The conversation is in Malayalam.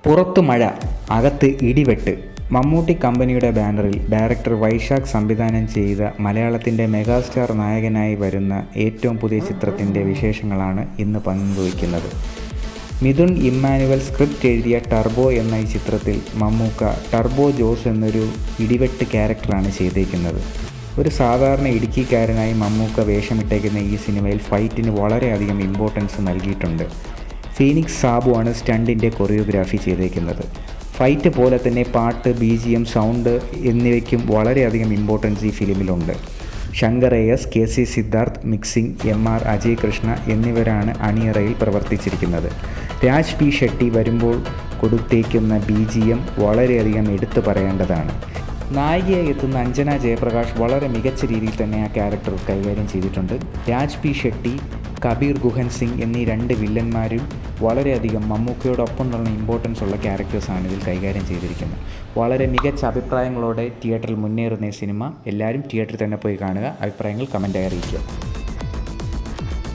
പുറത്തു മഴ, അകത്ത് ഇടിവെട്ട്. മമ്മൂട്ടി കമ്പനിയുടെ ബാനറിൽ ഡയറക്ടർ വൈശാഖ് സംവിധാനം ചെയ്ത മലയാളത്തിൻ്റെ മെഗാസ്റ്റാർ നായകനായി വരുന്ന ഏറ്റവും പുതിയ ചിത്രത്തിൻ്റെ വിശേഷങ്ങളാണ് ഇന്ന് പങ്കുവയ്ക്കുന്നത്. മിഥുൻ ഇമ്മാനുവൽ സ്ക്രിപ്റ്റ് എഴുതിയ ടർബോ എന്ന ഈ ചിത്രത്തിൽ മമ്മൂക്ക ടർബോ ജോസ് എന്നൊരു ഇടിവെട്ട് ക്യാരക്ടറാണ് ചെയ്തേക്കുന്നത്. ഒരു സാധാരണ ഇടുക്കിക്കാരനായി മമ്മൂക്ക വേഷമിട്ടേക്കുന്ന ഈ സിനിമയിൽ ഫൈറ്റിന് വളരെയധികം ഇമ്പോർട്ടൻസ് നൽകിയിട്ടുണ്ട്. ഫീനിക്സ് സാബുവാണ് സ്റ്റണ്ടിൻ്റെ കൊറിയോഗ്രാഫി ചെയ്തേക്കുന്നത്. ഫൈറ്റ് പോലെ തന്നെ പാട്ട്, BGM, സൗണ്ട് എന്നിവയ്ക്കും വളരെയധികം ഇമ്പോർട്ടൻസ് ഈ ഫിലിമിലുണ്ട്. Shankar AS, KC Siddharth, mixing MR Ajay Krishna എന്നിവരാണ് അണിയറയിൽ പ്രവർത്തിച്ചിരിക്കുന്നത്. രാജ് P ഷെട്ടി വരുമ്പോൾ കൊടുത്തേക്കുന്ന BGM വളരെയധികം എടുത്തു പറയേണ്ടതാണ്. നായികയായി എത്തുന്ന അഞ്ജന ജയപ്രകാശ് വളരെ മികച്ച രീതിയിൽ തന്നെ ആ ക്യാരക്ടർ കൈകാര്യം ചെയ്തിട്ടുണ്ട്. രാജ് P ഷെട്ടി, കബീർ ഗുഹൻ സിംഗ് എന്നീ 2 വില്ലന്മാരും വളരെയധികം മമ്മൂക്കയോടൊപ്പം തന്നെ ഇമ്പോർട്ടൻസ് ഉള്ള ക്യാരക്ടേഴ്സാണ് ഇതിൽ കൈകാര്യം ചെയ്തിരിക്കുന്നത്. വളരെ മികച്ച അഭിപ്രായങ്ങളോടെ തിയേറ്ററിൽ മുന്നേറുന്ന ഈ സിനിമ എല്ലാവരും തിയേറ്ററിൽ തന്നെ പോയി കാണുക. അഭിപ്രായങ്ങൾ കമൻറ്റായി അറിയിക്കുക.